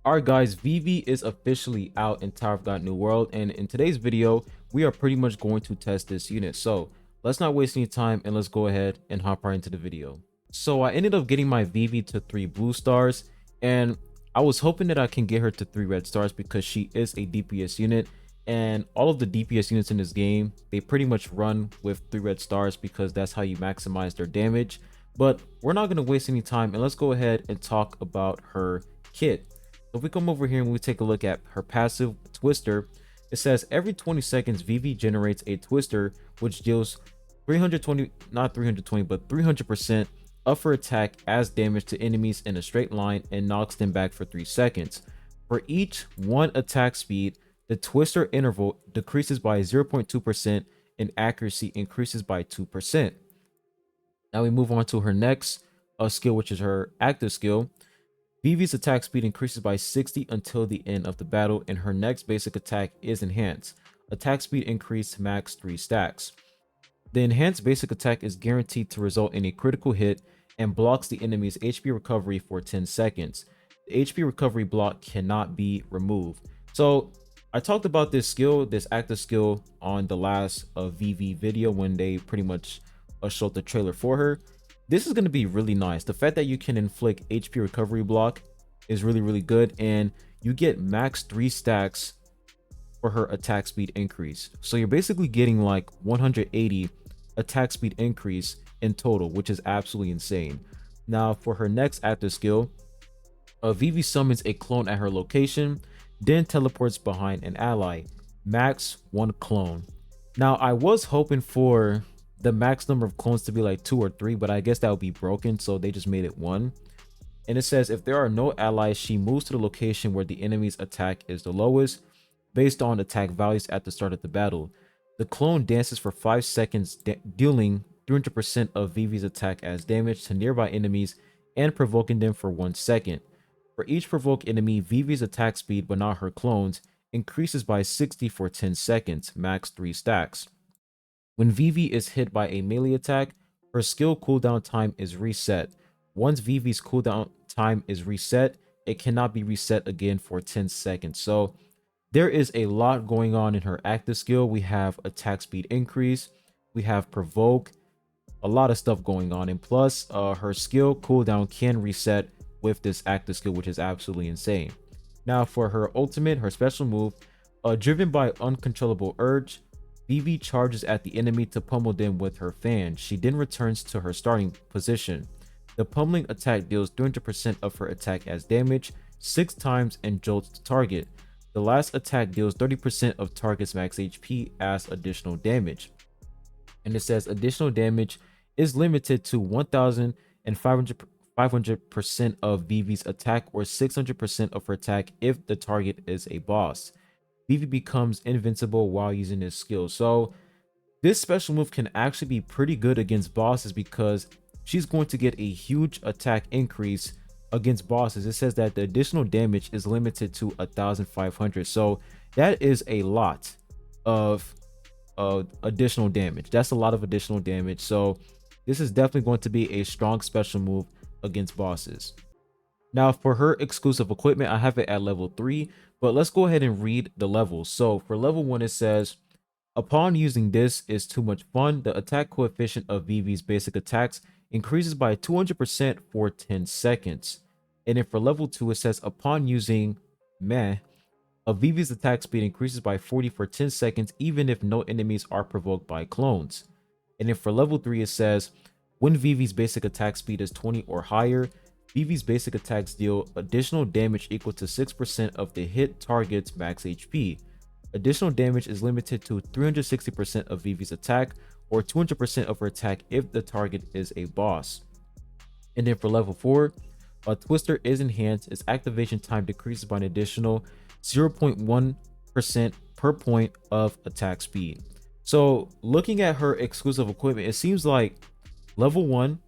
Alright guys, Vivi is officially out in Tower of God New World, and in today's video, we are pretty much going to test this unit. So let's not waste any time and let's go ahead and hop right into the video. So I ended up getting my Vivi to 3 blue stars, and I was hoping that I can get her to 3 red stars because she is a DPS unit, and all of the DPS units in this game, they pretty much run with 3 red stars because that's how you maximize their damage. But we're not going to waste any time and let's go ahead and talk about her kit. If we come over here and we take a look at her passive Twister, it says every 20 seconds Vivi generates a Twister which deals 320, not 320, but 300% of her attack as damage to enemies in a straight line and knocks them back for 3 seconds. For each 1 attack speed, the Twister interval decreases by 0.2% and accuracy increases by 2%. Now we move on to her next skill, which is her active skill. Vivi's attack speed increases by 60 until the end of the battle, and her next basic attack is enhanced. Attack speed increase max 3 stacks. The enhanced basic attack is guaranteed to result in a critical hit and blocks the enemy's HP recovery for 10 seconds. The HP recovery block cannot be removed. So I talked about this skill, this active skill, on the last Vivi video when they pretty much showed the trailer for her. This is going to be really nice. The fact that you can inflict HP recovery block is really good, and you get max 3 stacks for her attack speed increase. So you're basically getting like 180 attack speed increase in total, which is absolutely insane. Now for her next active skill, Vivi summons a clone at her location, then teleports behind an ally. Max 1 clone. Now I was hoping for the max number of clones to be like 2 or 3, but I guess that would be broken, so they just made it 1. And it says if there are no allies, she moves to the location where the enemy's attack is the lowest based on attack values at the start of the battle. The clone dances for 5 seconds, dealing 300% of Vivi's attack as damage to nearby enemies and provoking them for 1 second. For each provoked enemy, Vivi's attack speed, but not her clones, increases by 60 for 10 seconds, max 3 stacks. When Vivi is hit by a melee attack, her skill cooldown time is reset. Once Vivi's cooldown time is reset, it cannot be reset again for 10 seconds. So there is a lot going on in her active skill. We have attack speed increase, we have provoke, a lot of stuff going on, and plus her skill cooldown can reset with this active skill, which is absolutely insane. Now for her ultimate, her special move, driven by uncontrollable urge, Vivi charges at the enemy to pummel them with her fan. She then returns to her starting position. The pummeling attack deals 300% of her attack as damage 6 times and jolts the target. The last attack deals 30% of target's max HP as additional damage. And it says additional damage is limited to 1,500% of Vivi's attack or 600% of her attack if the target is a boss. Vivi becomes invincible while using this skill. So this special move can actually be pretty good against bosses because she's going to get a huge attack increase against bosses. It says that the additional damage is limited to 1,500. So that is a lot of additional damage. That's a lot of additional damage. So this is definitely going to be a strong special move against bosses. Now for her exclusive equipment, I have it at level 3, but let's go ahead and read the levels. So for level 1, it says, upon using this is too much fun, the attack coefficient of Vivi's basic attacks increases by 200% for 10 seconds. And then for level 2, it says, upon using meh, Vivi's attack speed increases by 40 for 10 seconds, even if no enemies are provoked by clones. And then for level 3, it says, when Vivi's basic attack speed is 20 or higher, Vivi's basic attacks deal additional damage equal to 6% of the hit target's max HP. Additional damage is limited to 360% of Vivi's attack or 200% of her attack if the target is a boss. And then for level 4, a Twister is enhanced. Its activation time decreases by an additional 0.1% per point of attack speed. So looking at her exclusive equipment, it seems like level 1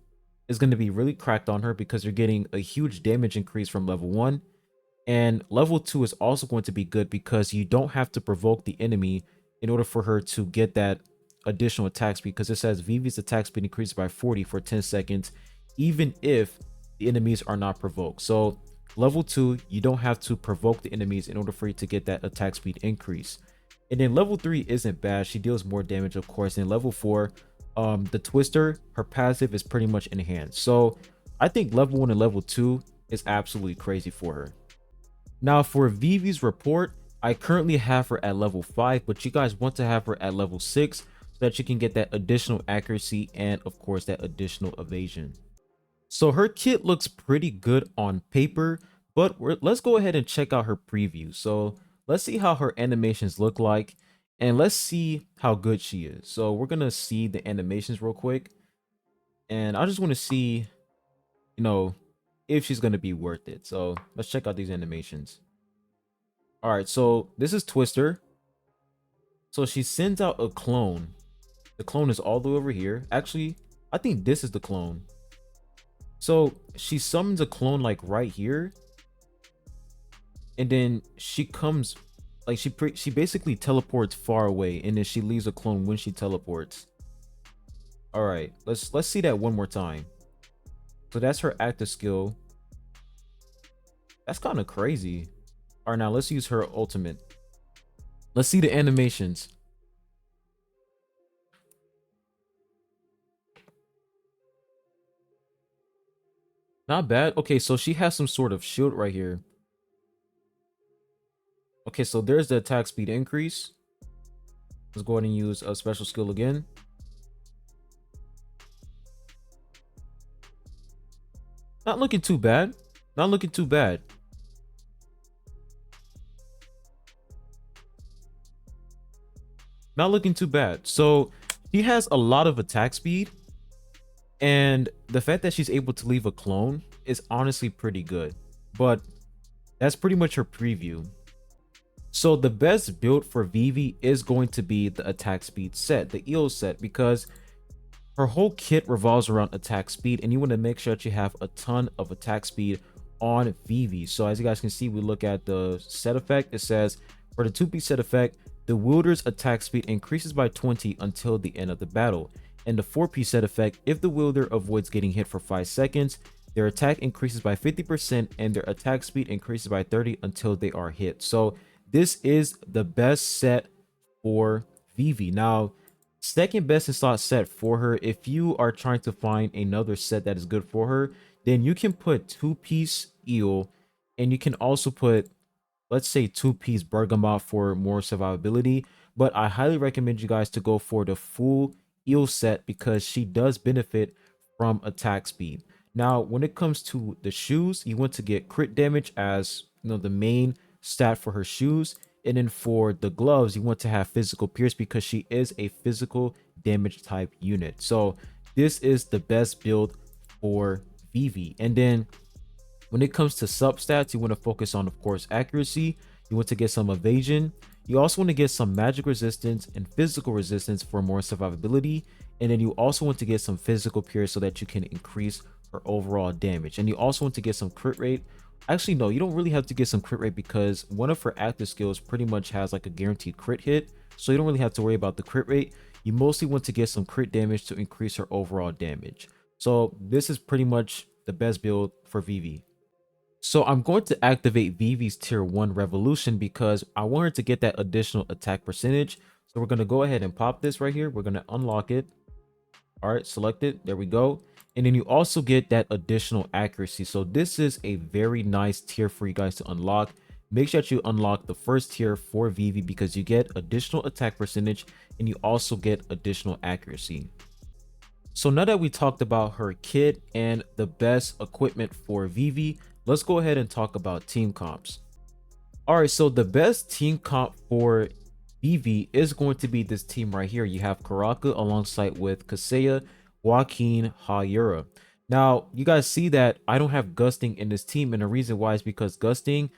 is going to be really cracked on her because you're getting a huge damage increase from level 1, and level 2 is also going to be good because you don't have to provoke the enemy in order for her to get that additional attack speed, because it says Vivi's attack speed increases by 40 for 10 seconds even if the enemies are not provoked. So Level 2, you don't have to provoke the enemies in order for you to get that attack speed increase. And then level 3 isn't bad. She deals more damage, of course. And level 4, the Twister, her passive is pretty much enhanced. So I think level 1 and level 2 is absolutely crazy for her. Now for Vivi's report, I currently have her at level 5, but you guys want to have her at level 6 so that you can get that additional accuracy and of course that additional evasion. So her kit looks pretty good on paper, but let's go ahead and check out her preview. So let's see how her animations look like, and let's see how good she is. So we're gonna see the animations real quick, and I just want to see, you know, if she's gonna be worth it. So let's check out these animations. All right, so this is Twister. So she sends out a clone. The clone is all the way over here. Actually, I think this is the clone. So she summons a clone like right here, and then she comes, like she basically teleports far away, and then she leaves a clone when she teleports. All right, let's see that one more time. So that's her active skill. That's kind of crazy. All right, now let's use her ultimate. Let's see the animations. Not bad. Okay, so she has some sort of shield right here. Okay, so there's the attack speed increase. Let's go ahead and use a special skill again. Not looking too bad. Not looking too bad. Not looking too bad. So he has a lot of attack speed, and the fact that she's able to leave a clone is honestly pretty good. But that's pretty much her preview. So the best build for Vivi is going to be the attack speed set, the EO set, because her whole kit revolves around attack speed, and you want to make sure that you have a ton of attack speed on Vivi. So as you guys can see, we look at the set effect. It says for the 2-piece set effect, the wielder's attack speed increases by 20 until the end of the battle. And the 4-piece set effect, if the wielder avoids getting hit for 5 seconds, their attack increases by 50% and their attack speed increases by 30 until they are hit. So this is the best set for Vivi. Now, second best in slot set for her, if you are trying to find another set that is good for her, then you can put 2-piece eel, and you can also put, let's say, 2-piece bergamot for more survivability. But I highly recommend you guys to go for the full eel set because she does benefit from attack speed. Now when it comes to the shoes, you want to get crit damage as, you know, the main stat for her shoes, and then for the gloves you want to have physical pierce because she is a physical damage type unit. So this is the best build for Vivi. And then when it comes to substats, you want to focus on, of course, accuracy. You want to get some evasion. You also want to get some magic resistance and physical resistance for more survivability. And then you also want to get some physical pierce so that you can increase her overall damage. And you also want to get some crit rate. Actually, no, you don't really have to get some crit rate because one of her active skills pretty much has like a guaranteed crit hit. So you don't really have to worry about the crit rate. You mostly want to get some crit damage to increase her overall damage. So this is pretty much the best build for Vivi. So I'm going to activate Vivi's tier 1 revolution because I want her to get that additional attack percentage. So we're going to go ahead and pop this right here. We're going to unlock it. All right, select it. There we go. And then you also get that additional accuracy. So this is a very nice tier for you guys to unlock. Make sure that you unlock the first tier for Vivi because you get additional attack percentage and you also get additional accuracy. So now that we talked about her kit and the best equipment for Vivi, let's go ahead and talk about team comps. All right, so the best team comp for Vivi is going to be this team right here. You have Karaka alongside with Kaseya, Joaquin, Hayura. Now, you guys see that I don't have Gusting in this team, and the reason why is because Gusting,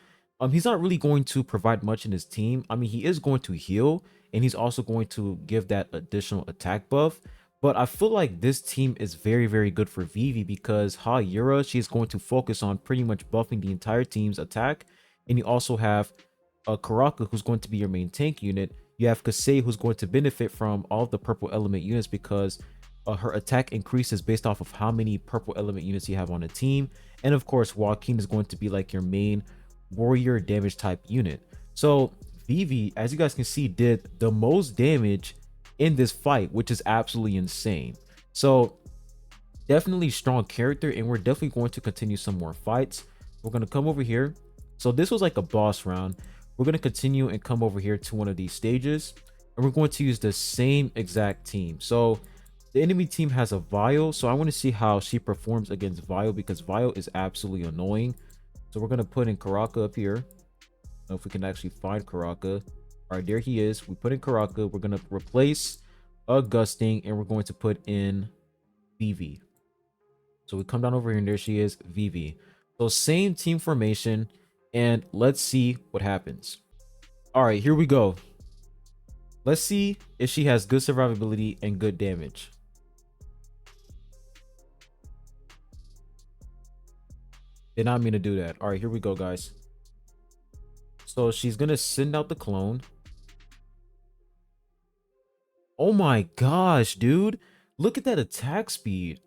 he's not really going to provide much in his team. I mean, he is going to heal, and he's also going to give that additional attack buff. But I feel like this team is very, very good for Vivi because Hayura, she's going to focus on pretty much buffing the entire team's attack. And you also have Karaka, who's going to be your main tank unit. You have Kasei, who's going to benefit from all of the purple element units because her attack increases based off of how many purple element units you have on a team. And of course, Joaquin is going to be like your main warrior damage type unit. So Vivi, as you guys can see, did the most damage in this fight, which is absolutely insane. So definitely strong character, and we're definitely going to continue some more fights. We're going to come over here. So this was like a boss round. We're going to continue and come over here to one of these stages, and we're going to use the same exact team. So the enemy team has a Vile, so I want to see how she performs against Vile, because Vile is absolutely annoying. So we're going to put in Karaka up here. If we can actually find Karaka. All right, there he is. We put in Karaka. We're going to replace Gusting, and we're going to put in Vivi. So we come down over here, and there she is, Vivi. So same team formation, and let's see what happens. All right, here we go. Let's see if she has good survivability and good damage. Did not mean to do that. All right, here we go, guys. So she's gonna send out the clone. Oh my gosh, dude. Look at that attack speed.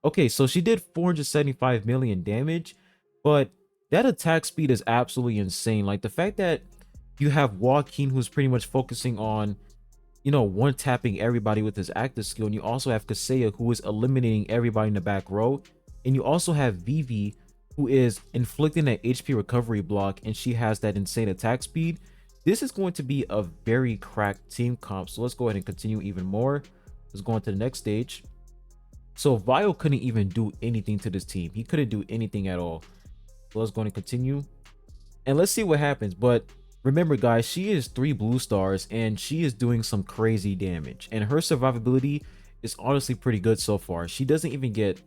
Okay, so she did 475 million damage, but that attack speed is absolutely insane. Like the fact that you have Joaquin, who's pretty much focusing on, you know, one tapping everybody with his active skill, and you also have Kaseya, who is eliminating everybody in the back row, and you also have Vivi, who is inflicting that HP recovery block, and she has that insane attack speed. This is going to be a very cracked team comp. So let's go ahead and continue even more. Let's go on to the next stage. So Vile couldn't even do anything to this team. He couldn't do anything at all. So let's go and continue. And let's see what happens. But remember, guys, she is 3 blue stars, and she is doing some crazy damage. And her survivability is honestly pretty good so far. She doesn't get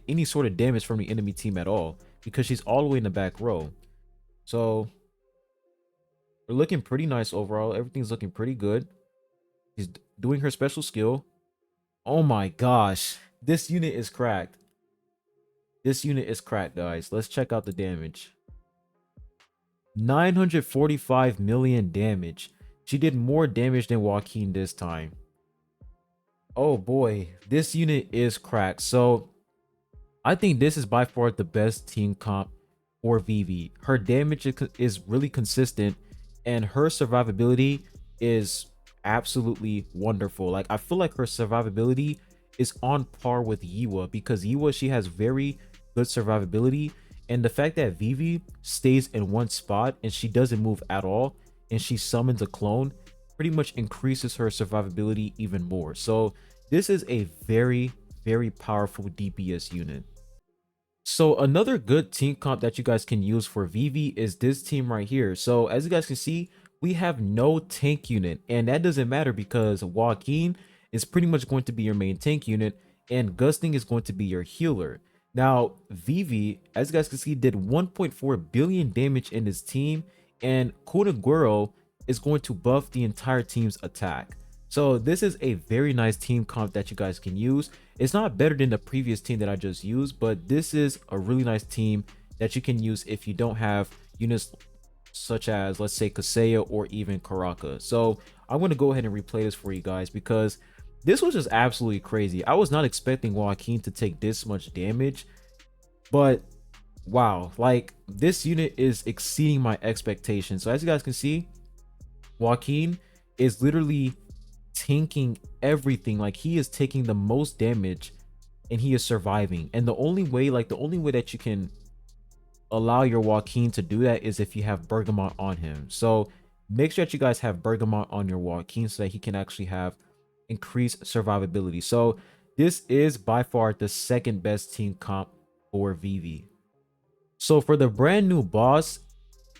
any sort of damage from the enemy team at all, because she's all the way in the back row. So we're looking pretty nice overall. Everything's looking pretty good. She's doing her special skill. Oh my gosh, this unit is cracked. This unit is cracked, guys. Let's check out the damage. 945 million damage. She did more damage than Joaquin this time. Oh boy, this unit is cracked. So I think this is by far the best team comp for Vivi. Her damage is really consistent, and her survivability is absolutely wonderful. Like I feel like her survivability is on par with Yiwa, because Yiwa, she has very good survivability, and the fact that Vivi stays in one spot and she doesn't move at all, and she summons a clone, pretty much increases her survivability even more. So this is a very powerful DPS unit. So another good team comp that you guys can use for Vivi is this team right here. So as you guys can see, we have no tank unit, and that doesn't matter because Joaquin is pretty much going to be your main tank unit, and Gusting is going to be your healer. Now Vivi, as you guys can see, did 1.4 billion damage in this team, and Kunaguro is going to buff the entire team's attack. So this is a very nice team comp that you guys can use. It's not better than the previous team that I just used, but this is a really nice team that you can use if you don't have units such as, let's say, Kaseya or even Karaka. So I'm going to go ahead and replay this for you guys, because this was just absolutely crazy. I was not expecting Joaquin to take this much damage, but wow, like this unit is exceeding my expectations. So as you guys can see, Joaquin is literally tanking everything. Like he is taking the most damage and he is surviving. And the only way that you can allow your Joaquin to do that is if you have Bergamot on him. So make sure that you guys have Bergamot on your Joaquin so that he can actually have increased survivability. So this is by far the second best team comp for Vivi. So for the brand new boss,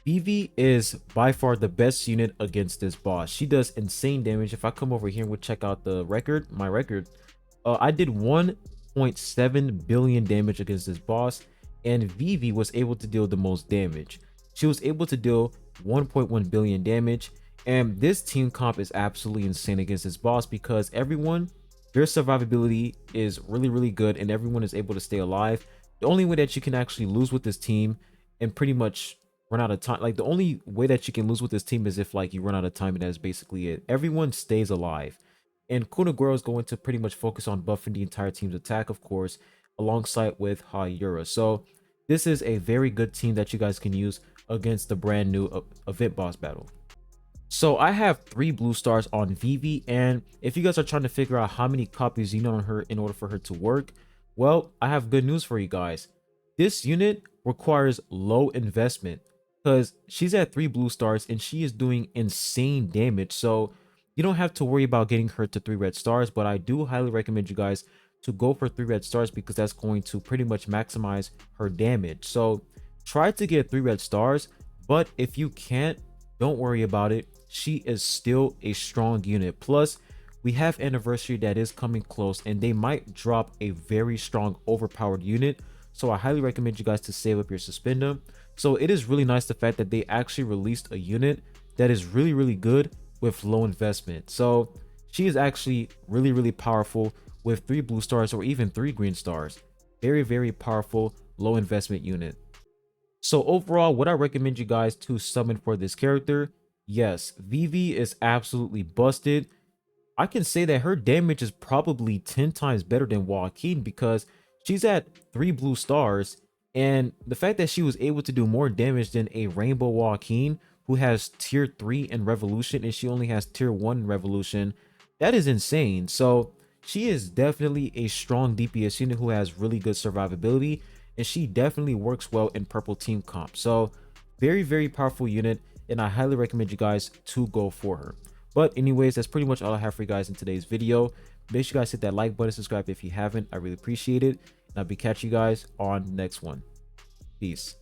Vivi is by far the best unit against this boss. She does insane damage. If I come over here and we'll check out the record, my record, I did 1.7 billion damage against this boss, and Vivi was able to deal the most damage. She was able to deal 1.1 billion damage, and this team comp is absolutely insane against this boss, because everyone, their survivability is really good, and everyone is able to stay alive. The only way that you can actually lose with this team and pretty much run out of time, like the only way that you can lose with this team is if like you run out of time, and that's basically it. Everyone stays alive. And Kunagura is going to pretty much focus on buffing the entire team's attack, of course, alongside with Hayura. So this is a very good team that you guys can use against the brand new event boss battle. So I have 3 blue stars on Vivi, and if you guys are trying to figure out how many copies you need on her in order for her to work, well, I have good news for you guys. This unit requires low investment because she's at 3 blue stars and she is doing insane damage. So you don't have to worry about getting her to 3 red stars, but I do highly recommend you guys to go for 3 red stars because that's going to pretty much maximize her damage. So try to get 3 red stars, but if you can't, don't worry about it. She is still a strong unit. Plus, we have anniversary that is coming close and they might drop a very strong overpowered unit. So I highly recommend you guys to save up your suspender. So it is really nice the fact that they actually released a unit that is really good with low investment. So she is actually really powerful with 3 blue stars or even 3 green stars. Very powerful low investment unit. So overall, would I recommend you guys to summon for this character? Yes, Vivi is absolutely busted. I can say that her damage is probably 10 times better than Joaquin because she's at 3 blue stars, and the fact that she was able to do more damage than a Rainbow Joaquin who has tier 3 in Revolution and she only has tier 1 in Revolution, that is insane. So she is definitely a strong DPS unit who has really good survivability, and she definitely works well in purple team comp. So very powerful unit, and I highly recommend you guys to go for her. But anyways, that's pretty much all I have for you guys in today's video. Make sure you guys hit that like button, subscribe if you haven't. I really appreciate it, and I'll be catching you guys on the next one. Peace.